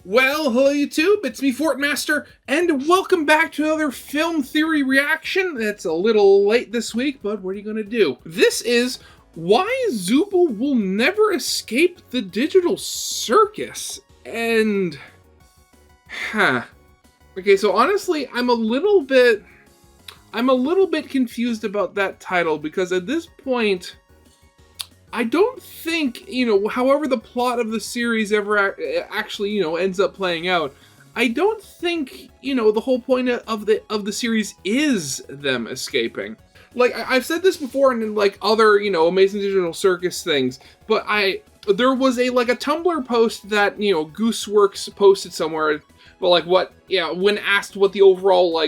Well, hello YouTube, it's me Fortmaster, and welcome back to another film theory reaction. It's a little late this week, but what are you going to do? This is why Zooble will never escape the digital circus. And, okay, so honestly, I'm a little bit confused about that title, because at this point, I don't think, however the plot of the series ever actually, ends up playing out, I don't think, the whole point of the series is them escaping. Like, I've said this before in, like, other, Amazing Digital Circus things, but there was a Tumblr post that, Gooseworks posted somewhere, but, when asked what the overall,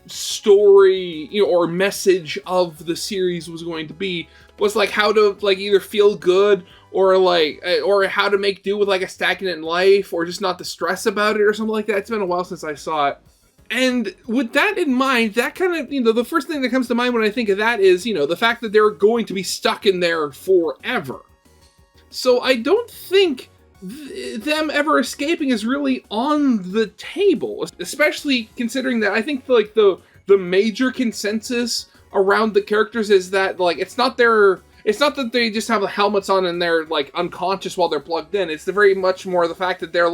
story, or message of the series was going to be, was how to either feel good or or how to make do with a stagnant life, or just not to stress about it or something like that. It's been a while since I saw it. And with that in mind, that kind of, the first thing that comes to mind when I think of that is, the fact that they're going to be stuck in there forever. So I don't think them ever escaping is really on the table, especially considering that I think the major consensus around the characters is that it's not that they just have the helmets on and they're unconscious while they're plugged in. It's very much more the fact that they're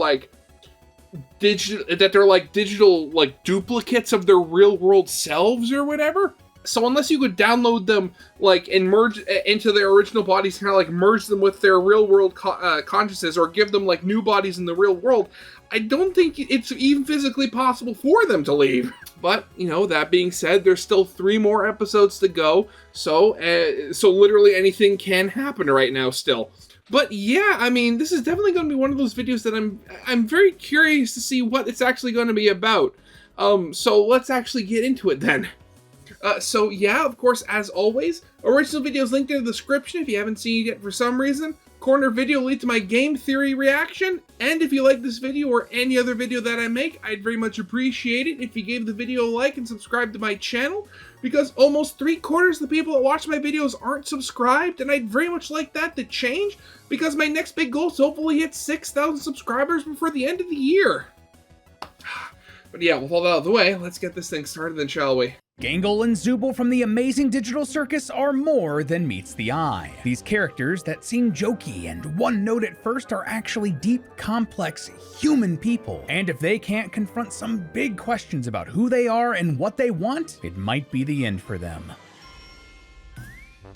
digital duplicates of their real world selves or whatever. So unless you could download them and merge into their original bodies, kind of merge them with their real world consciousness, or give them new bodies in the real world, I don't think it's even physically possible for them to leave. But, that being said, there's still 3 more episodes to go, so literally anything can happen right now still. But yeah, I mean, this is definitely going to be one of those videos that I'm very curious to see what it's actually going to be about. So let's actually get into it then. So yeah, of course, as always, original videos linked in the description if you haven't seen it yet for some reason. Corner video will lead to my game theory reaction, and if you like this video or any other video that I make, I'd very much appreciate it if you gave the video a like and subscribe to my channel, because almost 3/4 of the people that watch my videos aren't subscribed, and I'd very much like that to change, because my next big goal is to hopefully hit 6,000 subscribers before the end of the year. But yeah, with all that out of the way, let's get this thing started then, shall we? Gangle and Zooble from the Amazing Digital Circus are more than meets the eye. These characters that seem jokey and one-note at first are actually deep, complex, human people. And if they can't confront some big questions about who they are and what they want, it might be the end for them.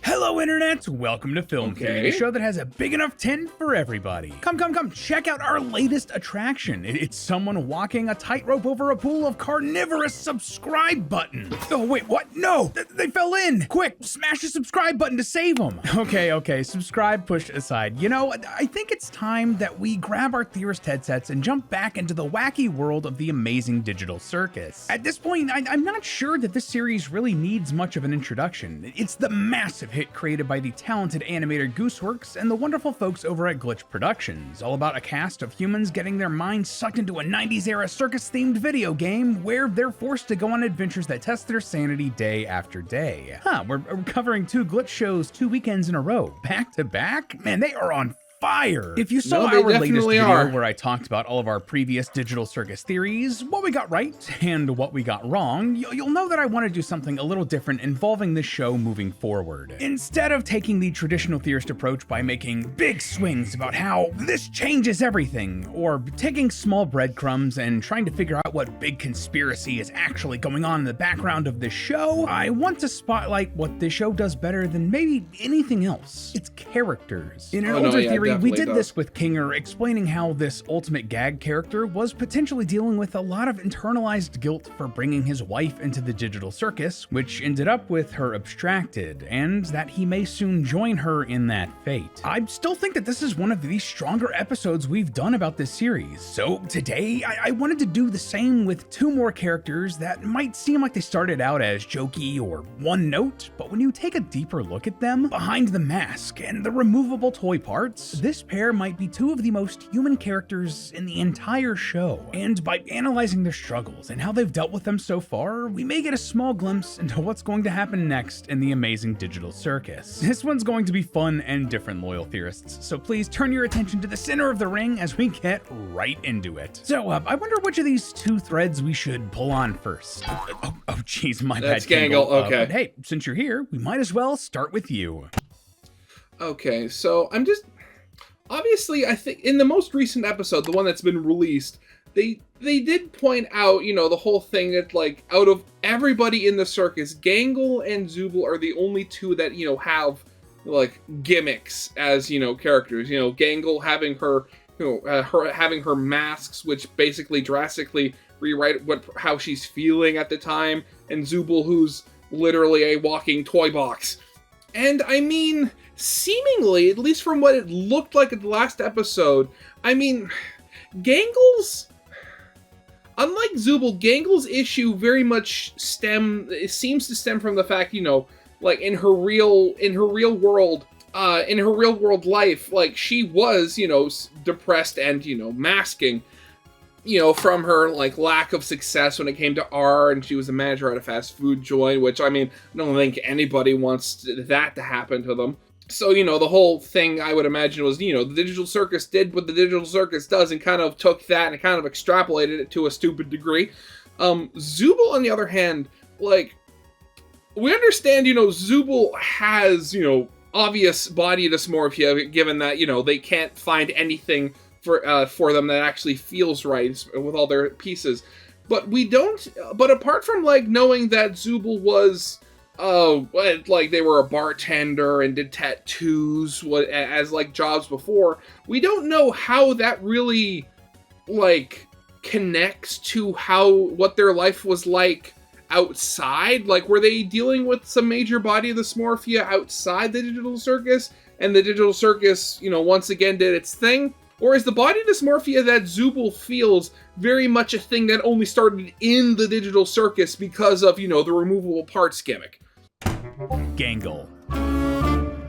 Hello Internet! Welcome to Film Theory, the show that has a big enough tent for everybody. Come, check out our latest attraction. It's someone walking a tightrope over a pool of carnivorous subscribe button. Oh wait, what? No! They fell in! Quick, smash the subscribe button to save them! Okay, subscribe pushed aside. I think it's time that we grab our theorist headsets and jump back into the wacky world of the Amazing Digital Circus. At this point, I'm not sure that this series really needs much of an introduction. It's the massive hit created by the talented animator Gooseworks and the wonderful folks over at Glitch Productions, all about a cast of humans getting their minds sucked into a 90s era circus-themed video game where they're forced to go on adventures that test their sanity day after day. We're covering 2 Glitch shows 2 weekends in a row, back to back? Man, they are on fire. If you saw our latest video where I talked about all of our previous digital circus theories, what we got right and what we got wrong, you'll know that I want to do something a little different involving this show moving forward. Instead of taking the traditional theorist approach by making big swings about how this changes everything, or taking small breadcrumbs and trying to figure out what big conspiracy is actually going on in the background of this show, I want to spotlight what this show does better than maybe anything else. Its characters. In an older theory, we did this with Kinger, explaining how this ultimate gag character was potentially dealing with a lot of internalized guilt for bringing his wife into the digital circus, which ended up with her abstracted, and that he may soon join her in that fate. I still think that this is one of the stronger episodes we've done about this series, so today I wanted to do the same with 2 more characters that might seem like they started out as jokey or one note, but when you take a deeper look at them, behind the mask and the removable toy parts, this pair might be two of the most human characters in the entire show. And by analyzing their struggles and how they've dealt with them so far, we may get a small glimpse into what's going to happen next in the amazing digital circus. This one's going to be fun and different, loyal theorists, so please turn your attention to the center of the ring as we get right into it. So, I wonder which of these two threads we should pull on first. Oh geez, my bad. That's Gangle, okay. But hey, since you're here, we might as well start with you. Okay, so obviously, I think in the most recent episode, the one that's been released, they did point out, the whole thing that, like, out of everybody in the circus, Gangle and Zooble are the only two that, have, like, gimmicks as, characters. Gangle having her, her having her masks, which basically drastically rewrite how she's feeling at the time, and Zooble, who's literally a walking toy box. And I mean, seemingly, at least from what it looked like at the last episode, I mean, Gangle's, unlike Zooble, Gangle's issue very much seems to stem from the fact, like in her real world life, like she was, depressed and, masking, from her, like, lack of success when it came to art, and she was a manager at a fast food joint, which, I mean, I don't think anybody wants that to happen to them. So, the whole thing, I would imagine, was, the digital circus did what the digital circus does and kind of took that and kind of extrapolated it to a stupid degree. Zooble, on the other hand, like, we understand, Zooble has, obvious body dysmorphia, given that, they can't find anything for them that actually feels right with all their pieces. But apart from, like, knowing that Zooble was, like, they were a bartender and did tattoos as, like, jobs before, we don't know how that really, like, connects to what their life was like outside. Like, were they dealing with some major body dysmorphia outside the digital circus, and the digital circus, once again did its thing? Or is the body dysmorphia that Zooble feels very much a thing that only started in the digital circus because of, the removable parts gimmick? Gangle.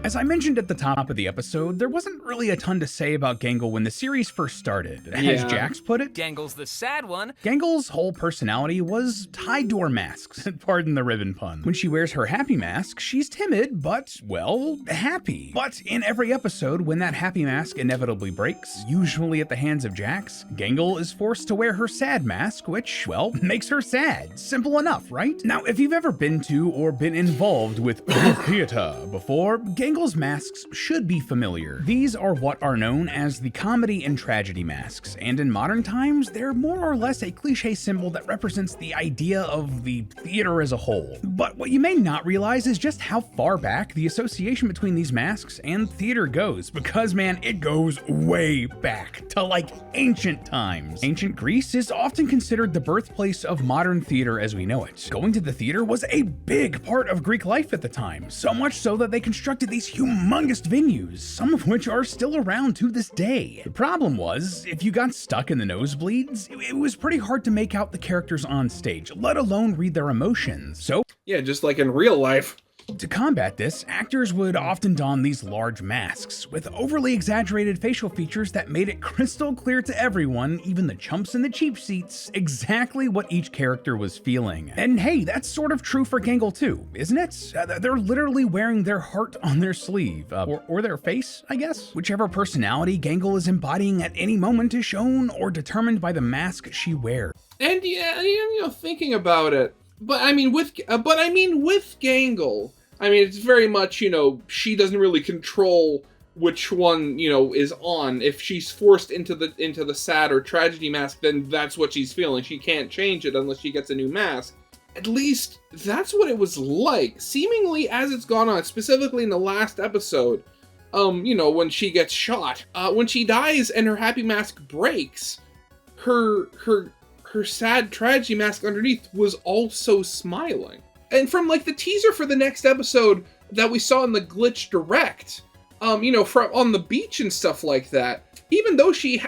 As I mentioned at the top of the episode, there wasn't really a ton to say about Gangle when the series first started. As Jax put it, Gangle's the sad one. Gangle's whole personality was tied to her masks. Pardon the ribbon pun. When she wears her happy mask, she's timid, but, well, happy. But in every episode, when that happy mask inevitably breaks, usually at the hands of Jax, Gangle is forced to wear her sad mask, which, well, makes her sad. Simple enough, right? Now, if you've ever been to or been involved with theater before, Gangle's masks should be familiar. These are what are known as the comedy and tragedy masks, and in modern times, they're more or less a cliche symbol that represents the idea of the theater as a whole. But what you may not realize is just how far back the association between these masks and theater goes, because man, it goes way back to like ancient times. Ancient Greece is often considered the birthplace of modern theater as we know it. Going to the theater was a big part of Greek life at the time, so much so that they constructed these humongous venues, some of which are still around to this day. The problem was, if you got stuck in the nosebleeds, it was pretty hard to make out the characters on stage, let alone read their emotions. So, yeah, just like in real life. To combat this, actors would often don these large masks with overly exaggerated facial features that made it crystal clear to everyone, even the chumps in the cheap seats, exactly what each character was feeling. And hey, that's sort of true for Gangle too, isn't it? They're literally wearing their heart on their sleeve, or their face, I guess? Whichever personality Gangle is embodying at any moment is shown or determined by the mask she wears. And yeah, thinking about it, but I mean with Gangle, I mean, it's very much, she doesn't really control which one, is on. If she's forced into the sad or tragedy mask, then that's what she's feeling. She can't change it unless she gets a new mask. At least, that's what it was like. Seemingly, as it's gone on, specifically in the last episode, when she gets shot. When she dies and her happy mask breaks, her sad tragedy mask underneath was also smiling. And from, like, the teaser for the next episode that we saw in the Glitch Direct, from on the beach and stuff like that, even though she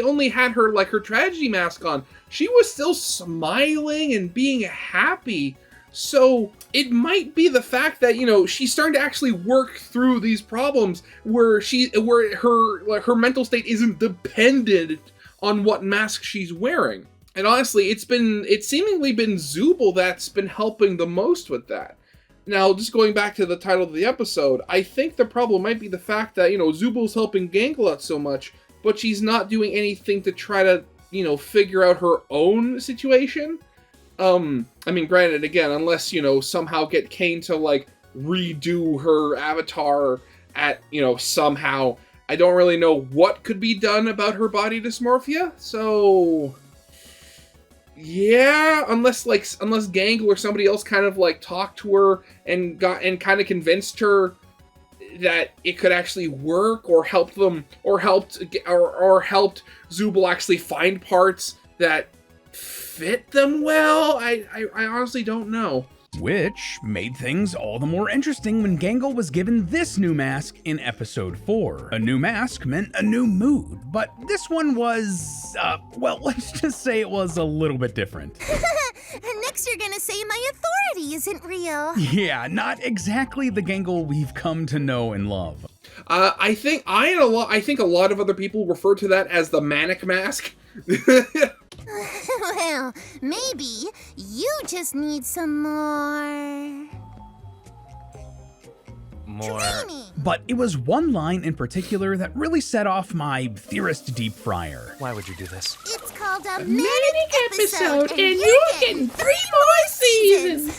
only had her tragedy mask on, she was still smiling and being happy. So it might be the fact that, she's starting to actually work through these problems where her mental state isn't dependent on what mask she's wearing. And honestly, it's seemingly been Zooble that's been helping the most with that. Now, just going back to the title of the episode, I think the problem might be the fact that, Zooble's helping Gangle out so much, but she's not doing anything to try to, figure out her own situation. Granted, again, unless, somehow get Kane to, redo her avatar somehow, I don't really know what could be done about her body dysmorphia, so... Yeah, unless Gangle or somebody else kind of, talked to her and kind of convinced her that it could actually work, or helped Zooble actually find parts that fit them well. I honestly don't know. Which made things all the more interesting when Gangle was given this new mask in episode 4. A new mask meant a new mood, but this one was, let's just say it was a little bit different. Next you're gonna say my authority isn't real. Yeah, not exactly the Gangle we've come to know and love. I think a lot of other people refer to that as the manic mask. Well, maybe you just need some more training. But it was one line in particular that really set off my theorist deep fryer. Why would you do this? It's called a Manic episode, and you're getting 3 more seasons.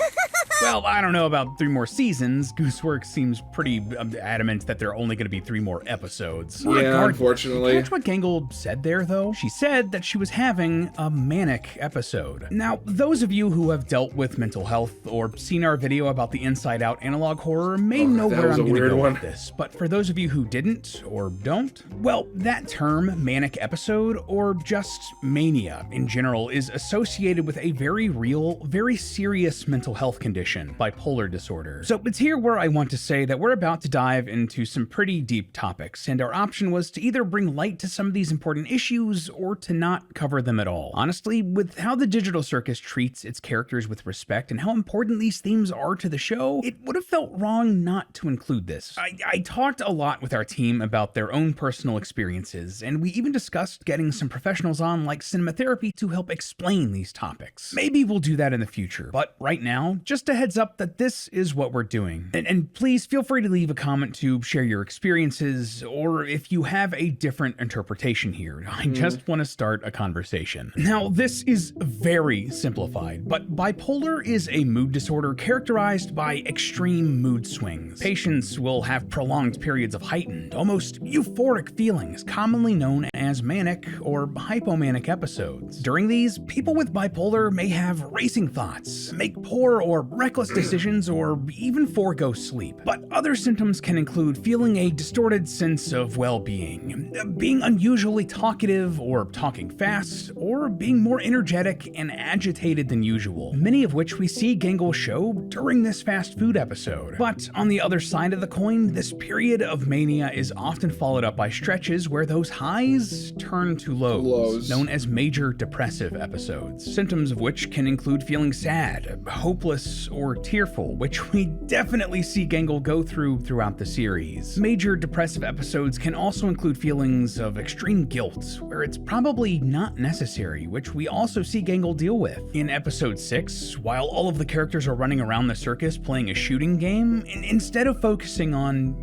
Well, I don't know about 3 more seasons. Gooseworks seems pretty adamant that there are only going to be 3 more episodes. Yeah, Regardless, unfortunately. Catch what Gangle said there, though? She said that she was having a manic episode. Now, those of you who have dealt with mental health or seen our video about the Inside Out analog horror may know where I'm going to go with this. But for those of you who didn't or don't, well, that term, manic episode, or just mania in general, is associated with a very real, very serious mental health condition, bipolar disorder. So it's here where I want to say that we're about to dive into some pretty deep topics, and our option was to either bring light to some of these important issues or to not cover them at all. Honestly, with how the digital circus treats its characters with respect and how important these themes are to the show, it would have felt wrong not to include this. I talked a lot with our team about their own personal experiences, and we even discussed getting some professionals on like Cinematherapy to help explain these topics. Maybe we'll do that in the future, but right now, just a heads up that this is what we're doing. And please feel free to leave a comment to share your experiences, or if you have a different interpretation here. I just want to start a conversation. Now, this is very simplified, but bipolar is a mood disorder characterized by extreme mood swings. Patients will have prolonged periods of heightened, almost euphoric feelings, commonly known as manic or hypomanic episodes. During these, people with bipolar may have racing thoughts, make poor or reckless decisions, or even forego sleep. But other symptoms can include feeling a distorted sense of well-being, being unusually talkative or talking fast, or being more energetic and agitated than usual, many of which we see Gangle show during this fast food episode. But on the other side of the coin, this period of mania is often followed up by stretches where those highs turn to lows, known as major depressive episodes, symptoms of which can include feeling sad, hopeless, or tearful, which we definitely see Gangle go throughout the series. Major depressive episodes can also include feelings of extreme guilt, where it's probably not necessary, which we also see Gangle deal with. In episode 6, while all of the characters are running around the circus playing a shooting game, instead of focusing on,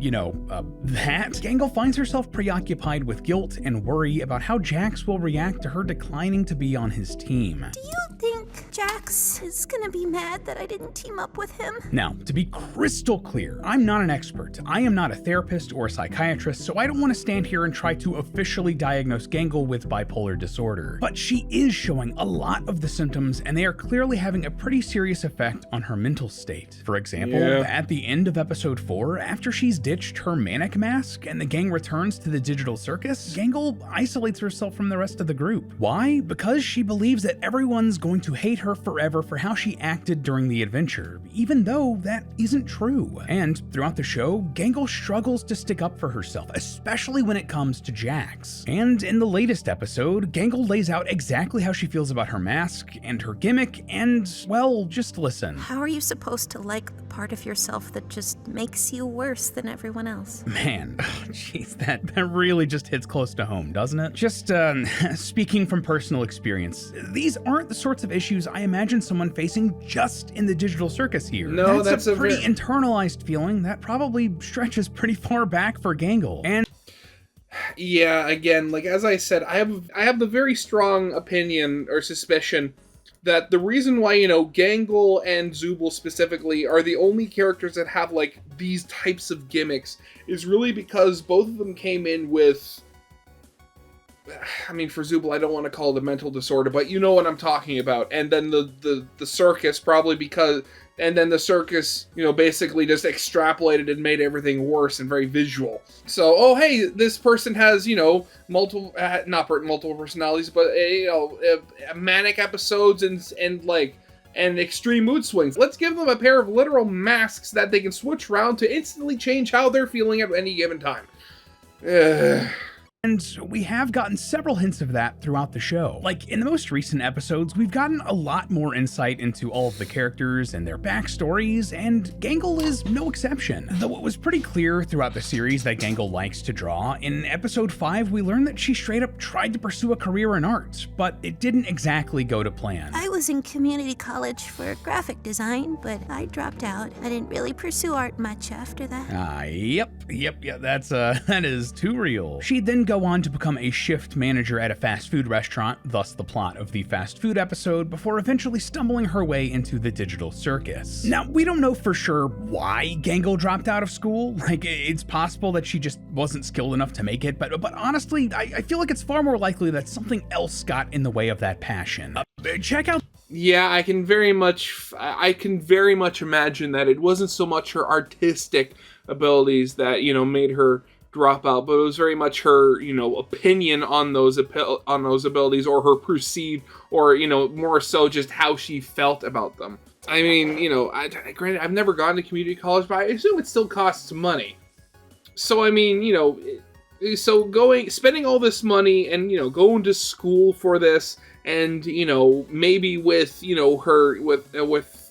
that, Gangle finds herself preoccupied with guilt and worry about how Jax will react to her declining to be on his team. Do you think Jax is gonna be mad that I didn't team up with him? Now, to be crystal clear, I'm not an expert. I am not a therapist or a psychiatrist, so I don't want to stand here and try to officially diagnose Gangle with bipolar disorder. But she is showing a lot of the symptoms, and they are clearly having a pretty serious effect on her mental state. For example, at the end of episode 4, after she's ditched her manic mask and the gang returns to the digital circus, Gangle isolates herself from the rest of the group. Why? Because she believes that everyone's going to hate her for forever for how she acted during the adventure, even though that isn't true. And throughout the show, Gangle struggles to stick up for herself, especially when it comes to Jax. And in the latest episode, Gangle lays out exactly how she feels about her mask and her gimmick, and, well, just listen. How are you supposed to like the part of yourself that just makes you worse than everyone else? Man, jeez, that really just hits close to home, doesn't it? Just, speaking from personal experience, these aren't the sorts of issues I imagine someone facing just in the digital circus here. No, that's a pretty internalized feeling that probably stretches pretty far back for Gangle. And yeah, again, like as I said, I have the very strong opinion or suspicion that the reason why, Gangle and Zooble specifically are the only characters that have, like, these types of gimmicks is really because both of them came in with, I mean, for Zooble, I don't want to call it a mental disorder, but you know what I'm talking about. And then the Circus, probably because, and then the Circus, basically just extrapolated and made everything worse and very visual. So, oh, hey, this person has, multiple, not multiple personalities, but, manic episodes and extreme mood swings. Let's give them a pair of literal masks that they can switch around to instantly change how they're feeling at any given time. And we have gotten several hints of that throughout the show. Like, in the most recent episodes, we've gotten a lot more insight into all of the characters and their backstories, and Gangle is no exception. Though it was pretty clear throughout the series that Gangle likes to draw, in episode 5 we learned that she straight up tried to pursue a career in art, but it didn't exactly go to plan. I was in community college for graphic design, but I dropped out. I didn't really pursue art much after that. Yep, that is too real. She'd then go on to become a shift manager at a fast food restaurant, thus the plot of the fast food episode, before eventually stumbling her way into the digital circus. Now, we don't know for sure why Gangle dropped out of school. Like, it's possible that she just wasn't skilled enough to make it, but honestly, I feel like it's far more likely that something else got in the way of that passion. Check out. Yeah, I can very much imagine that it wasn't so much her artistic abilities that, made her drop out, but it was very much her, opinion on those abilities, or her perceived, or, more so just how she felt about them. I mean, granted, I've never gone to community college, but I assume it still costs money. So, I mean, spending all this money and, going to school for this, and, maybe with,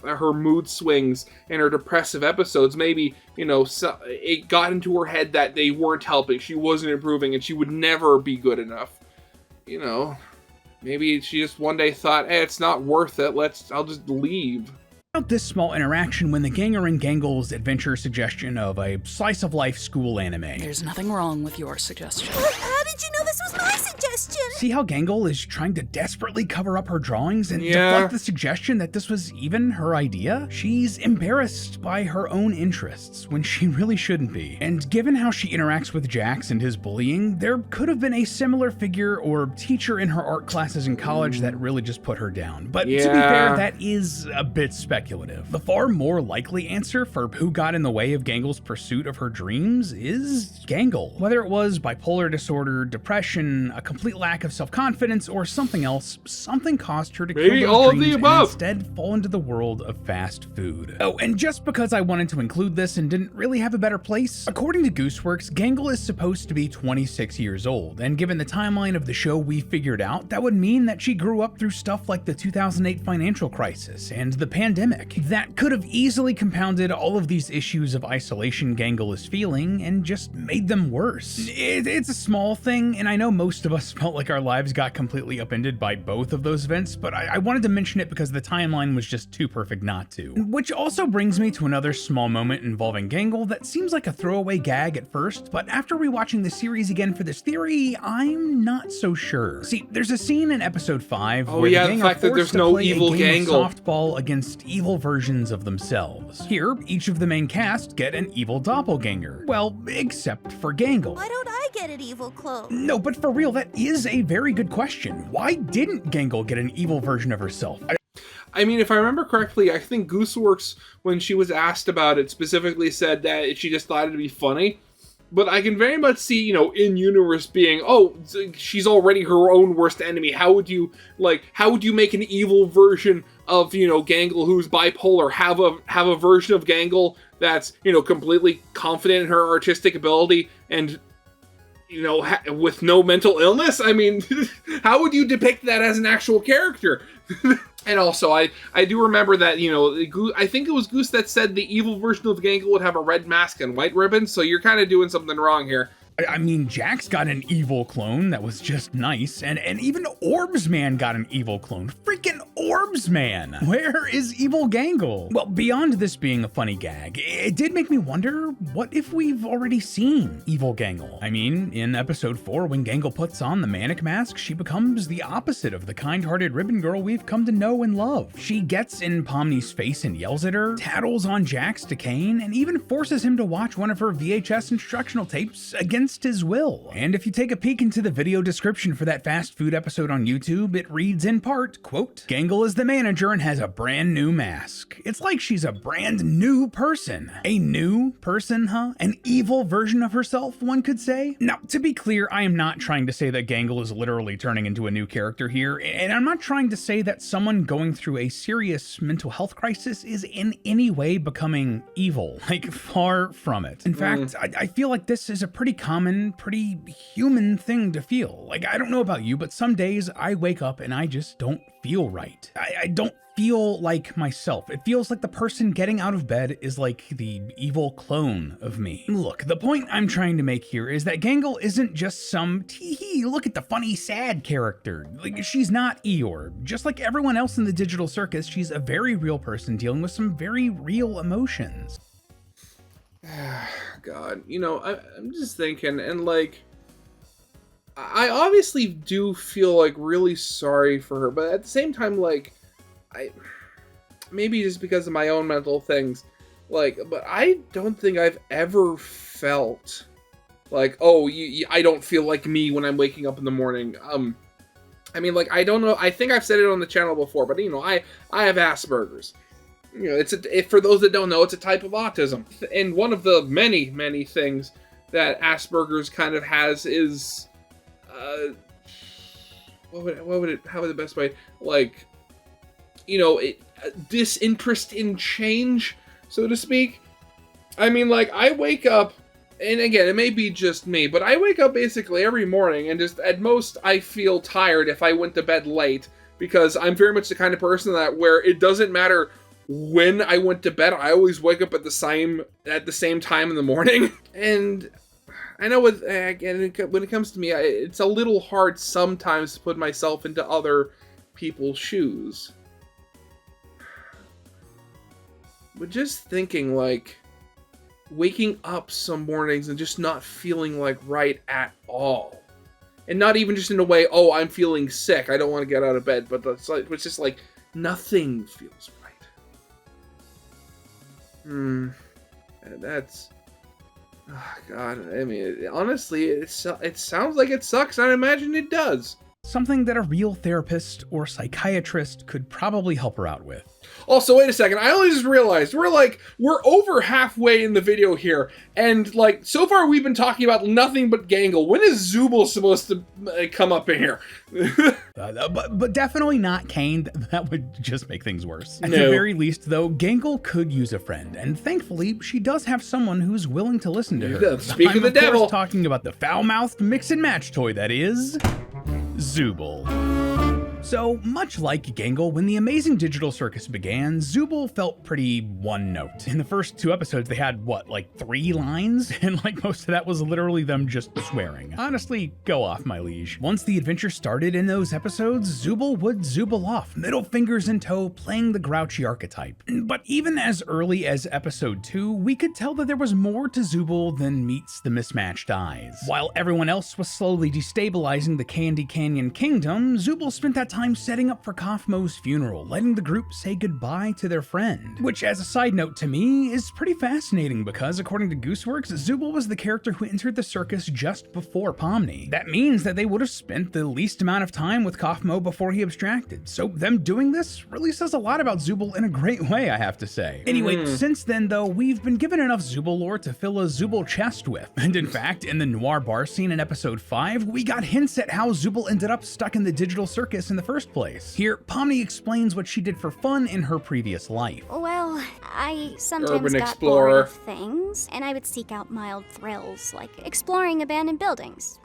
her mood swings and her depressive episodes, maybe, it got into her head that they weren't helping, she wasn't improving, and she would never be good enough. Maybe she just one day thought, hey, it's not worth it, I'll just leave. This small interaction when the gang are in Gangle's adventure suggestion of a slice of life school anime. There's nothing wrong with your suggestion. How did you know this was my suggestion? See how Gangle is trying to desperately cover up her drawings and deflect the suggestion that this was even her idea? She's embarrassed by her own interests when she really shouldn't be. And given how she interacts with Jax and his bullying, there could have been a similar figure or teacher in her art classes in college that really just put her down. But to be fair, that is a bit speculative. The far more likely answer for who got in the way of Gangle's pursuit of her dreams is Gangle. Whether it was bipolar disorder, depression, a complete lack of self-confidence, or something else, something caused her to kill those all of dreams the above. and instead fall into the world of fast food. Oh, and just because I wanted to include this and didn't really have a better place, according to Gooseworks, Gangle is supposed to be 26 years old, and given the timeline of the show we figured out, that would mean that she grew up through stuff like the 2008 financial crisis and the pandemic. That could have easily compounded all of these issues of isolation Gangle is feeling and just made them worse. It's a small thing, and I know most of us felt like our lives got completely upended by both of those events, but I wanted to mention it because the timeline was just too perfect not to. Which also brings me to another small moment involving Gangle that seems like a throwaway gag at first, but after rewatching the series again for this theory, I'm not so sure. See, there's a scene in episode 5 where the gang are forced to play a game of softball against evil versions of themselves. Here, each of the main cast get an evil doppelganger. Well, except for Gangle. Why don't I get an evil clone? No, but for real, that is a very good question. Why didn't Gangle get an evil version of herself? I mean, if I remember correctly, I think Gooseworks, when she was asked about it, specifically said that she just thought it'd be funny. but I can very much see, in-universe being, oh, she's already her own worst enemy. How would you make an evil version of, Gangle who's bipolar, have a version of Gangle that's, completely confident in her artistic ability and, with no mental illness? I mean, how would you depict that as an actual character? And also, I do remember that, I think it was Goose that said the evil version of Gangle would have a red mask and white ribbons, so you're kind of doing something wrong here. I mean, Jax got an evil clone that was just nice, and even Orbs Man got an evil clone. Freaking Orbs Man! Where is evil Gangle? Well, beyond this being a funny gag, it did make me wonder, what if we've already seen evil Gangle? I mean, in episode 4, when Gangle puts on the manic mask, she becomes the opposite of the kind-hearted ribbon girl we've come to know and love. She gets in Pomni's face and yells at her, tattles on Jax to Kane, and even forces him to watch one of her VHS instructional tapes against his will. And if you take a peek into the video description for that fast food episode on YouTube, it reads in part, quote, "Gangle is the manager and has a brand new mask." It's like she's a brand new person. A new person, huh? An evil version of herself, one could say? Now, to be clear, I am not trying to say that Gangle is literally turning into a new character here, and I'm not trying to say that someone going through a serious mental health crisis is in any way becoming evil. Like, far from it. In fact, I feel like this is a pretty common, pretty human thing to feel. Like, I don't know about you, but some days I wake up and I just don't feel right. I don't feel like myself. It feels like the person getting out of bed is like the evil clone of me. Look, the point I'm trying to make here is that Gangle isn't just some tee-hee, look at the funny, sad character. Like, she's not Eeyore. Just like everyone else in the digital circus, she's a very real person dealing with some very real emotions. God, I'm just thinking, and I obviously do feel really sorry for her, but at the same time, maybe just because of my own mental things, but I don't think I've ever felt I don't feel like me when I'm waking up in the morning. I mean, I don't know, I think I've said it on the channel before, but I have Asperger's. For those that don't know, it's a type of autism. And one of the many, many things that Asperger's kind of has is, how would the best way, disinterest in change, so to speak. I mean, I wake up, and again, it may be just me, but I wake up basically every morning, and just, at most, I feel tired if I went to bed late, because I'm very much the kind of person where it doesn't matter when I went to bed, I always wake up at the same time in the morning. And I know when it comes to me, it's a little hard sometimes to put myself into other people's shoes. But just thinking, waking up some mornings and just not feeling right at all. And not even just in a way, oh, I'm feeling sick, I don't want to get out of bed, but it's just nothing feels right. That's... Oh, God, I mean, honestly, it sounds like it sucks, and I imagine it does. Something that a real therapist or psychiatrist could probably help her out with. Also, wait a second, I only just realized, we're over halfway in the video here, and, so far we've been talking about nothing but Gangle. When is Zooble supposed to come up in here? But definitely not Kane. That would just make things worse. At No. the very least, though, Gangle could use a friend, and thankfully, she does have someone who's willing to listen to her. Speak I'm of the devil. Course talking about the foul-mouthed mix-and-match toy that is... Zooble. So, much like Gangle, when the amazing digital circus began, Zooble felt pretty one-note. In the first 2 episodes, they had, 3 lines? And most of that was literally them just swearing. Honestly, go off, my liege. Once the adventure started in those episodes, Zooble would Zooble off, middle fingers in tow, playing the grouchy archetype. But even as early as episode 2, we could tell that there was more to Zooble than meets the mismatched eyes. While everyone else was slowly destabilizing the Candy Canyon Kingdom, Zooble spent that time setting up for Kaufmo's funeral, letting the group say goodbye to their friend. Which, as a side note to me, is pretty fascinating because, according to Gooseworks, Zooble was the character who entered the circus just before Pomni. That means that they would have spent the least amount of time with Kaufmo before he abstracted, so them doing this really says a lot about Zooble in a great way, I have to say. Anyway, since then though, we've been given enough Zooble lore to fill a Zooble chest with, and in fact, in the noir bar scene in episode 5, we got hints at how Zooble ended up stuck in the digital circus in the first place. Here, Pomni explains what she did for fun in her previous life. Well, I sometimes Urban got explorer. bored of things, and I would seek out mild thrills, like exploring abandoned buildings,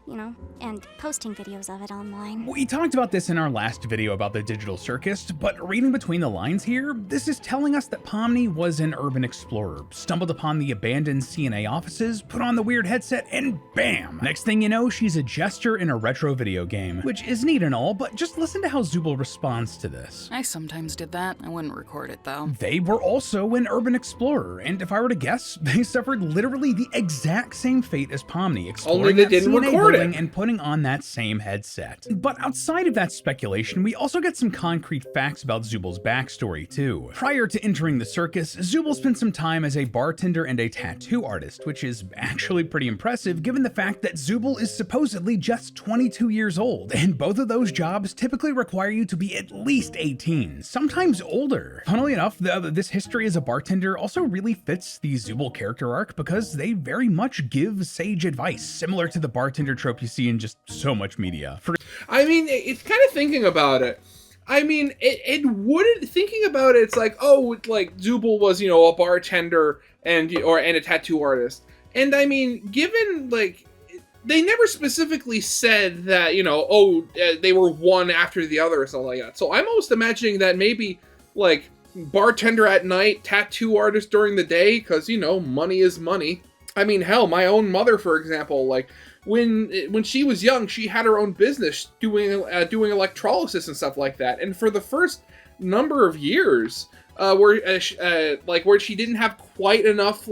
and posting videos of it online. We talked about this in our last video about the digital circus, but reading between the lines here, this is telling us that Pomni was an urban explorer, stumbled upon the abandoned CNA offices, put on the weird headset, and bam! Next thing you know, she's a jester in a retro video game, which is neat and all, but just listen to how Zooble responds to this. I sometimes did that. I wouldn't record it though. They were also an urban explorer, and if I were to guess, they suffered literally the exact same fate as Pomni, exploring Only they that didn't CNA record building it. and putting on that same headset. But outside of that speculation, we also get some concrete facts about Zooble's backstory too. Prior to entering the circus, Zooble spent some time as a bartender and a tattoo artist, which is actually pretty impressive given the fact that Zooble is supposedly just 22 years old, and both of those jobs typically require you to be at least 18, sometimes older. Funnily enough, this history as a bartender also really fits the Zooble character arc because they very much give sage advice, similar to the bartender trope you see in just so much media. I mean, it's kind of thinking about it. I mean, it wouldn't, thinking about it, it's like, oh, like Zooble was, a bartender and a tattoo artist. And I mean, given, like, they never specifically said that, they were one after the other or something like that. So I'm almost imagining that maybe, like, bartender at night, tattoo artist during the day, because, money is money. I mean, hell, my own mother, for example, like, when she was young, she had her own business doing electrolysis and stuff like that. And for the first number of years, where she didn't have quite enough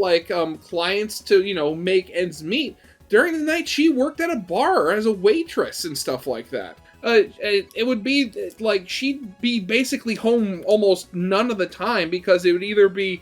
clients to make ends meet, during the night she worked at a bar as a waitress and stuff like that. It would be like she'd be basically home almost none of the time because it would either be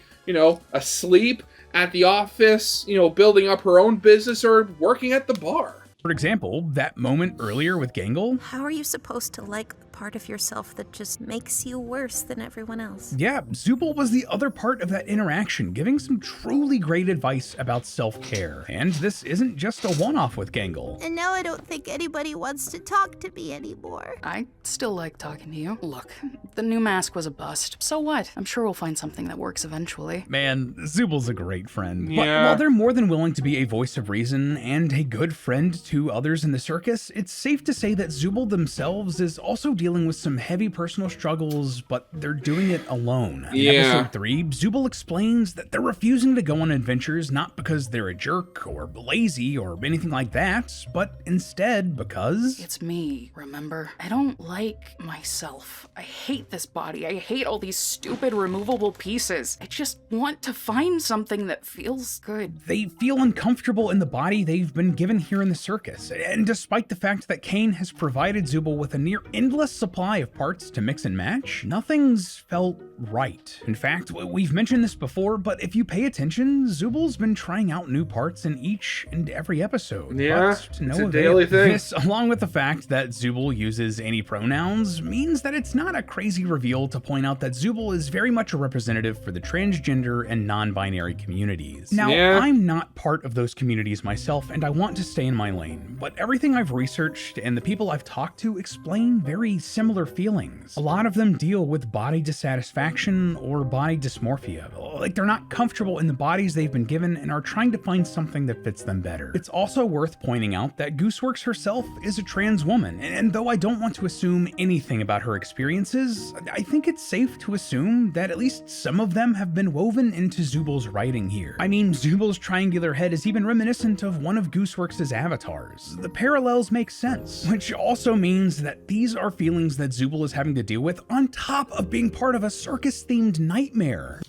asleep at the office, building up her own business, or working at the bar. For example, that moment earlier with Gangle. How are you supposed to like the part of yourself that just makes you worse than everyone else? Yeah, Zooble was the other part of that interaction, giving some truly great advice about self-care. And this isn't just a one-off with Gangle. And now I don't think anybody wants to talk to me anymore. I still like talking to you. Look, the new mask was a bust. So what? I'm sure we'll find something that works eventually. Man, Zooble's a great friend. Yeah. But while they're more than willing to be a voice of reason and a good friend to others in the circus, it's safe to say that Zooble themselves is also dealing with some heavy personal struggles, but they're doing it alone. In episode 3, Zooble explains that they're refusing to go on adventures not because they're a jerk or lazy or anything like that, but instead because... It's me, remember? I don't like myself. I hate this body. I hate all these stupid removable pieces. I just want to find something that feels good. They feel uncomfortable in the body they've been given here in the circus, and despite the fact that Kane has provided Zooble with a near endless supply of parts to mix and match, nothing's felt right. In fact, we've mentioned this before, but if you pay attention, Zooble's been trying out new parts in each and every episode. Yeah, but no it's a avail. daily thing. This, along with the fact that Zooble uses any pronouns, means that it's not a crazy reveal to point out that Zooble is very much a representative for the transgender and non-binary communities. Now, I'm not part of those communities myself, and I want to stay in my lane, but everything I've researched and the people I've talked to explain very similar feelings. A lot of them deal with body dissatisfaction or body dysmorphia. Like, they're not comfortable in the bodies they've been given and are trying to find something that fits them better. It's also worth pointing out that Gooseworks herself is a trans woman, and though I don't want to assume anything about her experiences, I think it's safe to assume that at least some of them have been woven into Zooble's writing here. I mean, Zooble's triangular head is even reminiscent of one of Gooseworks' avatars. The parallels make sense, which also means that these are feelings that Zooble is having to deal with on top of being part of a circus-themed nightmare.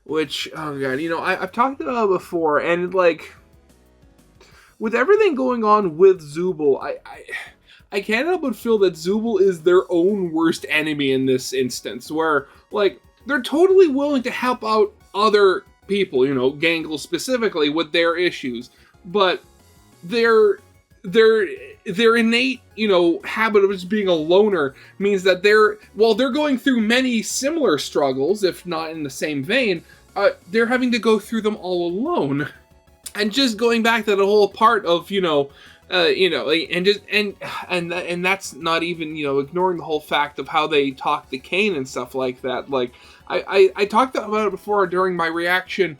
Which, oh god, I've talked about it before, and like, with everything going on with Zooble, I can't help but feel that Zooble is their own worst enemy in this instance, where, like, they're totally willing to help out other people, you know, Gangle specifically, with their issues, but their innate, you know, habit of just being a loner means that while they're going through many similar struggles, if not in the same vein, they're having to go through them all alone. And just going back to the whole part of, and that's not even, you know, ignoring the whole fact of how they talk to Kane and stuff like that. Like, I talked about it before during my reaction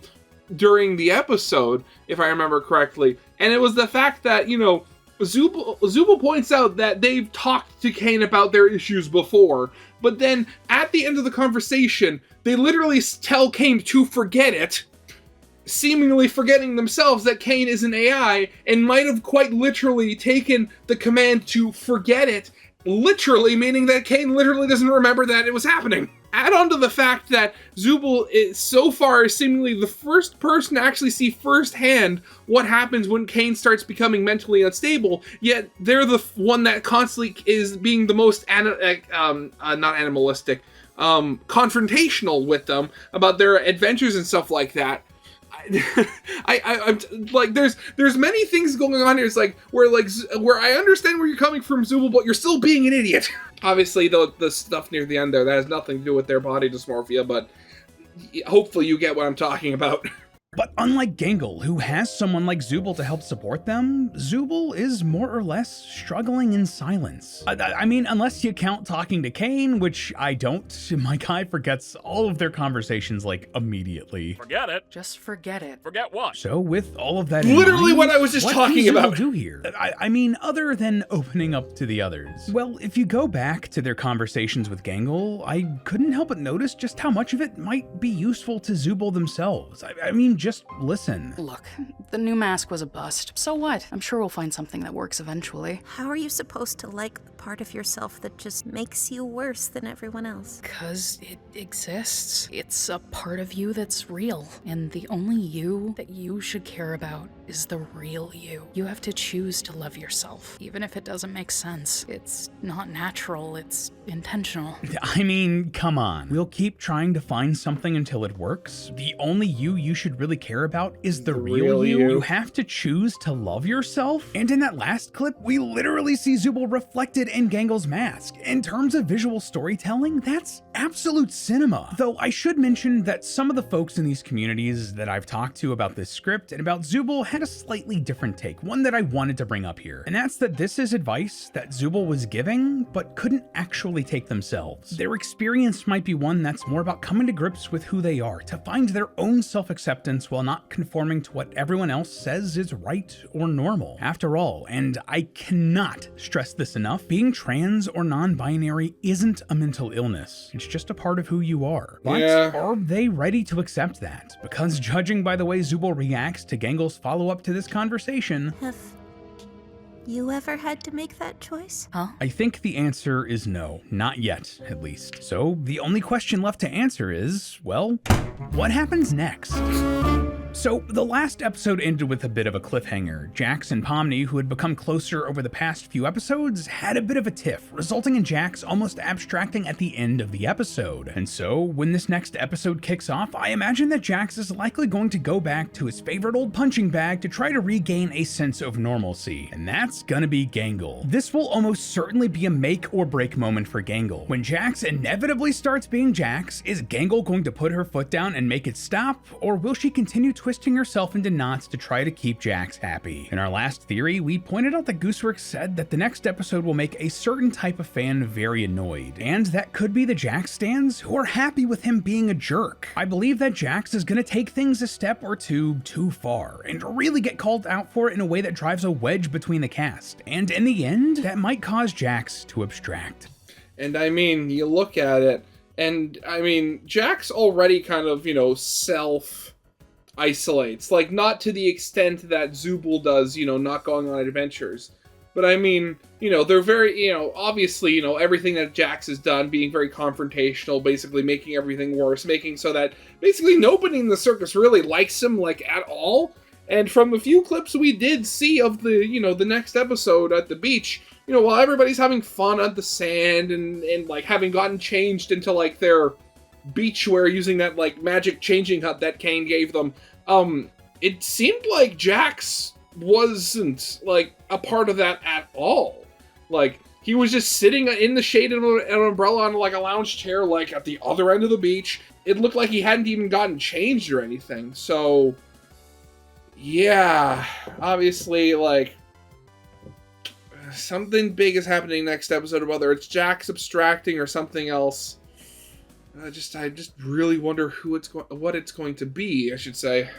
during the episode, if I remember correctly, and it was the fact that, you know, Zooble points out that they've talked to Kane about their issues before, but then at the end of the conversation, they literally tell Kane to forget it, seemingly forgetting themselves that Kane is an AI and might have quite literally taken the command to forget it, literally meaning that Kane literally doesn't remember that it was happening. Add on to the fact that Zooble is so far seemingly the first person to actually see firsthand what happens when Kane starts becoming mentally unstable, yet they're the one that constantly is being the most confrontational with them about their adventures and stuff like that. I'm like, there's many things going on here. It's like where I understand where you're coming from, Zooble, but you're still being an idiot. Obviously, the stuff near the end there, that has nothing to do with their body dysmorphia, but hopefully you get what I'm talking about. But unlike Gangle, who has someone like Zooble to help support them, Zooble is more or less struggling in silence. I mean, unless you count talking to Kane, which I don't. My guy forgets all of their conversations, like, immediately. Forget it. Just forget it. Forget what? So with all of that in Literally mind, what I was just talking about. about. What do here? I mean, other than opening up to the others. Well, if you go back to their conversations with Gangle, I couldn't help but notice just how much of it might be useful to Zooble themselves. I mean, just listen. Look, the new mask was a bust. So what? I'm sure we'll find something that works eventually. How are you supposed to like the part of yourself that just makes you worse than everyone else? 'Cause it exists. It's a part of you that's real. And the only you that you should care about is the real you. You have to choose to love yourself, even if it doesn't make sense. It's not natural, it's intentional. I mean, come on. We'll keep trying to find something until it works. The only you should really care about is the real you. You have to choose to love yourself. And in that last clip, we literally see Zooble reflected in Gangle's mask. In terms of visual storytelling, that's absolute cinema. Though I should mention that some of the folks in these communities that I've talked to about this script and about Zooble had a slightly different take, one that I wanted to bring up here. And that's that this is advice that Zooble was giving, but couldn't actually take themselves. Their experience might be one that's more about coming to grips with who they are, to find their own self-acceptance while not conforming to what everyone else says is right or normal. After all, and I cannot stress this enough, being trans or non-binary isn't a mental illness. It's just a part of who you are. But are they ready to accept that? Because judging by the way Zooble reacts to Gangle's follow-up to this conversation, Have you ever had to make that choice? I think the answer is no. Not yet, at least. So the only question left to answer is, well, what happens next? So, the last episode ended with a bit of a cliffhanger. Jax and Pomni, who had become closer over the past few episodes, had a bit of a tiff, resulting in Jax almost abstracting at the end of the episode. And so, when this next episode kicks off, I imagine that Jax is likely going to go back to his favorite old punching bag to try to regain a sense of normalcy. And that's gonna be Gangle. This will almost certainly be a make or break moment for Gangle. When Jax inevitably starts being Jax, is Gangle going to put her foot down and make it stop, or will she continue twisting herself into knots to try to keep Jax happy? In our last theory, we pointed out that Gooseworks said that the next episode will make a certain type of fan very annoyed, and that could be the Jax stans who are happy with him being a jerk. I believe that Jax is gonna take things a step or two too far, and really get called out for it in a way that drives a wedge between the cast, and in the end, that might cause Jax to abstract. And I mean, you look at it, and I mean, Jax already kind of, self-isolates. Like, not to the extent that Zooble does, not going on adventures. But I mean, they're very, obviously, everything that Jax has done, being very confrontational, basically making everything worse, making so that basically nobody in the circus really likes him, like, at all. And from the few clips we did see of the, the next episode at the beach, while everybody's having fun on the sand and like having gotten changed into like their beachwear using that like magic changing hut that Kane gave them, it seemed like Jax wasn't like a part of that at all. Like, he was just sitting in the shade of an umbrella on like a lounge chair, like at the other end of the beach. It looked like he hadn't even gotten changed or anything. So, yeah, obviously, like, something big is happening next episode, whether it's Jax abstracting or something else. I just really wonder what it's going to be, I should say.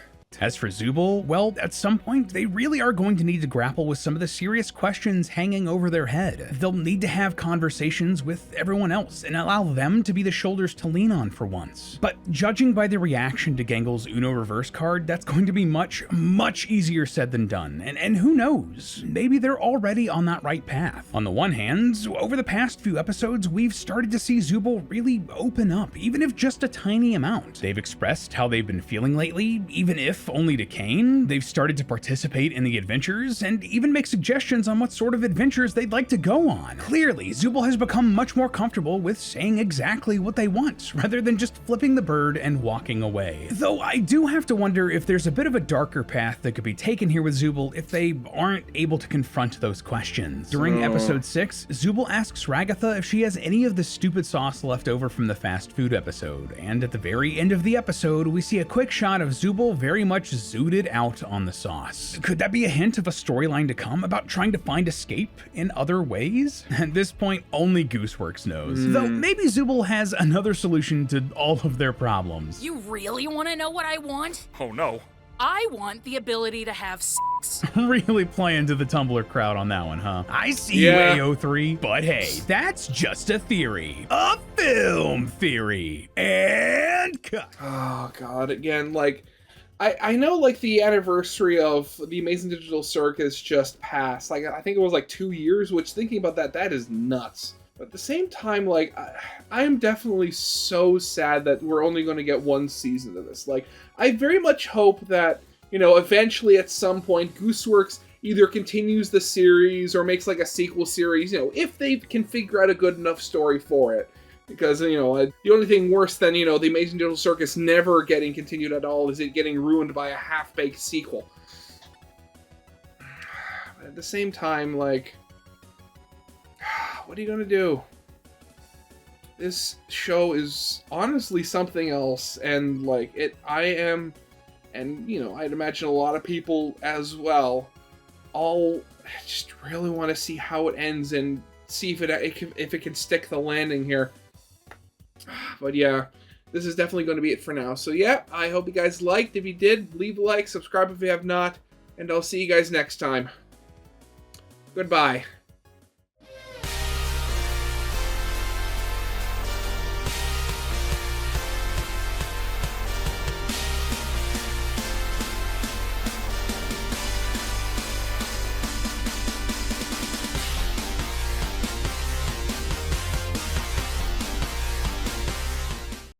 As for Zooble, well, at some point, they really are going to need to grapple with some of the serious questions hanging over their head. They'll need to have conversations with everyone else and allow them to be the shoulders to lean on for once. But judging by the reaction to Gangle's Uno reverse card, that's going to be much, much easier said than done. And who knows, maybe they're already on that right path. On the one hand, over the past few episodes, we've started to see Zooble really open up, even if just a tiny amount. They've expressed how they've been feeling lately, even if only to Kane. They've started to participate in the adventures and even make suggestions on what sort of adventures they'd like to go on. Clearly, Zooble has become much more comfortable with saying exactly what they want, rather than just flipping the bird and walking away. Though I do have to wonder if there's a bit of a darker path that could be taken here with Zooble if they aren't able to confront those questions. During episode 6, Zooble asks Ragatha if she has any of the stupid sauce left over from the fast food episode, and at the very end of the episode, we see a quick shot of Zooble very much zooted out on the sauce. Could that be a hint of a storyline to come about trying to find escape in other ways? At this point, only Gooseworks knows. Though maybe Zooble has another solution to all of their problems. You really want to know what I want? Oh no. I want the ability to have sex. Really playing to the Tumblr crowd on that one, huh? I see you, Yeah. AO3, but hey, that's just a theory. A film theory. And cut. Oh god, again, like, I know like the anniversary of the Amazing Digital Circus just passed. Like, I think it was like 2 years, which thinking about that is nuts. But at the same time, like, I am definitely so sad that we're only going to get one season of this. Like, I very much hope that, eventually at some point, Gooseworks either continues the series or makes like a sequel series, if they can figure out a good enough story for it. Because, the only thing worse than, the Amazing Digital Circus never getting continued at all is it getting ruined by a half-baked sequel. But at the same time, like, what are you gonna do? This show is honestly something else, and, like, I am, and, I'd imagine a lot of people as well, all just really want to see how it ends and see if it can stick the landing here. But yeah, this is definitely going to be it for now. So yeah, I hope you guys liked. If you did, leave a like, subscribe if you have not, and I'll see you guys next time. Goodbye.